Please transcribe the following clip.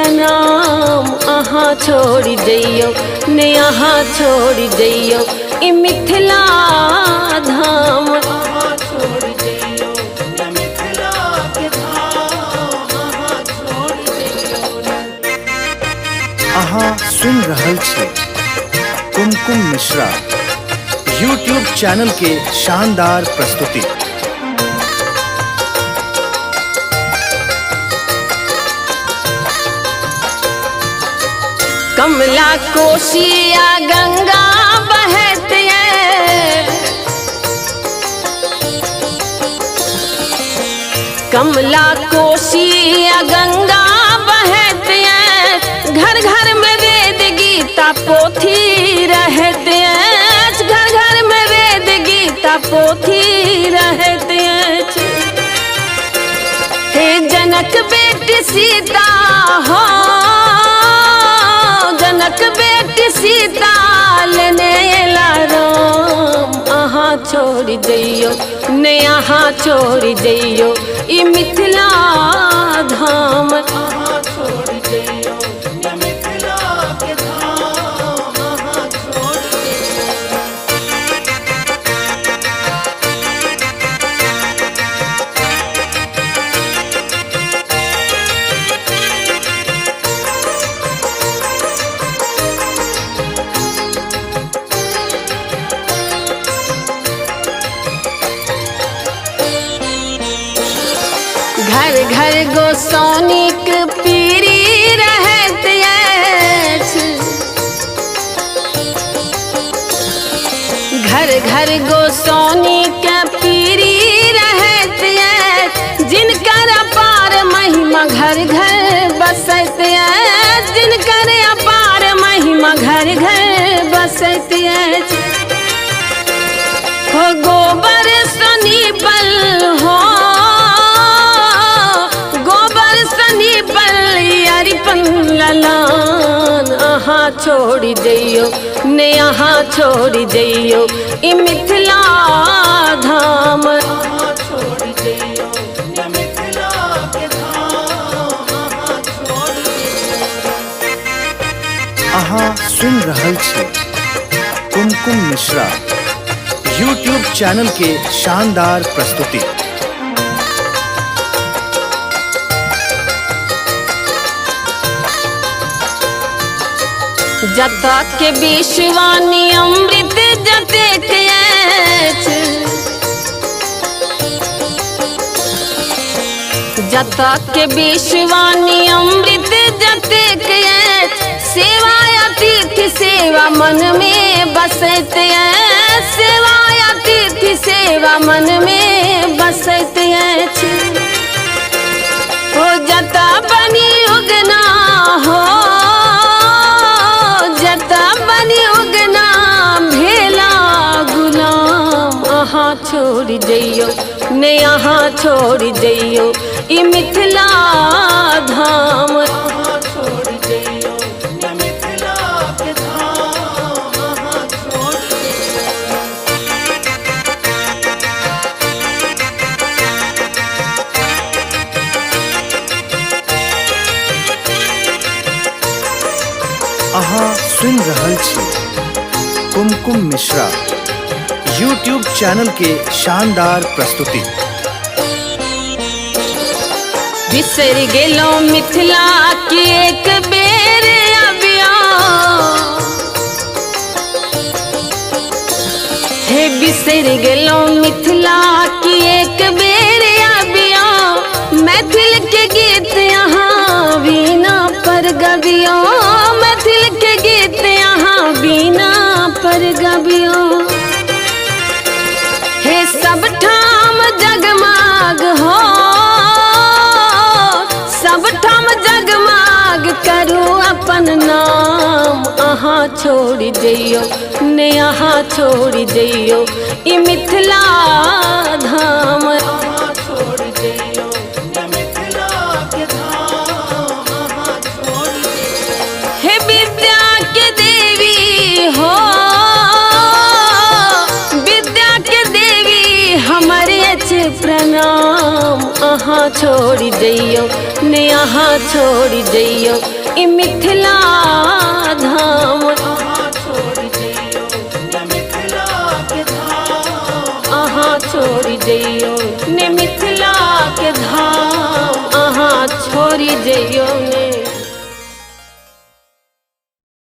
प्रणाम अहाँ छोड़ जइयो ने अहाँ छोड़ जइयो ई मिथिला धाम अहाँ छोड़ जइयो ने मिथिला के धाम अहाँ छोड़ जइयो। अहाँ सुन रहल छी कुमकुम मिश्रा YouTube चैनल के शानदार प्रस्तुति। कमला कोशिया गंगा बहत है, कमला कोशिया गंगा बहत है, घर घर में वेद गीता पोथी रहत है, घर घर में वेद गीता पोथी रहत है। हे जनक बेटी सीता हो, जनक बेटी सीता लेने ला राम अहाँ छोड़ जइयो ने अहाँ छोड़ जइयो ई मिथिला धाम अहाँ छोड़ जइयो ने मिथिला के धाम अहाँ छोड़ जइयो। घर घर गोसाउनिक पीरी रहत अछि, घर घर गोसाउनिक पीरी रहत अछि, जिनकर अपार महिमा घर घर बसत अछि, जिनकर अपार महिमा घर घर बसत अछि। हो गोबर सनी बल हो, ललान अहाँ छोड़ जइयो ने अहाँ छोड़ जइयो ई मिथिला धाम अहाँ छोड़ जइयो ने मिथिला के धाम अहाँ छोड़ जइयो। अहाँ सुन रहल छी कुमकुम मिश्रा YouTube चैनल के शानदार प्रस्तुति। जतऽ के विश्वानी अमृत जतेक अछि, जतऽ के विश्वानी अमृत जतेक अछि, सेवा अतिथि सेवा मन में बसैत अछि, सेवा अतिथि सेवा मन में बसैत अछि। हो जतऽ बनी उगना हो, बनी उगना भेला गुलाम अहाँ छोड़ जइयो ने अहाँ छोड़ जइयो ई मिथिला धाम अहाँ छोड़ जइयो ने मिथिला के धाम अहाँ छोड़ जइयो। अहाँ सुन रहल छी कुमकुम मिश्रा YouTube चैनल के शानदार प्रस्तुति। बिसर गेलो मिथिला के एक बेर अबिया, हे बिसर गेलो मिथिला की एक बेर अबिया, मैथिल के गीत यहाँ बीना पर गबियो, मैथिल के गीत यहाँ बीना पर गबियो। हे सब ठाम जगमाग हो, सब ठाम जगमाग करू अपन नाम अहाँ छोड़ जइयो ने अहाँ छोड़ जइयो ई मिथिला धाम अहाँ छोड़ जइयो ने मिथिला के धाम अहाँ छोड़ जइयो। हे विद्या के देवी हो, विद्या के देवी हमरे प्रणाम अहाँ छोड़ी जइयो ने अहाँ छोड़ी जइयो ई मिथिला धाम अहाँ छोड़ी जइयो ने मिथिला के धाम अहाँ छोड़ी जइयो ने मिथिला के धाम अहाँ छोड़ी जइयो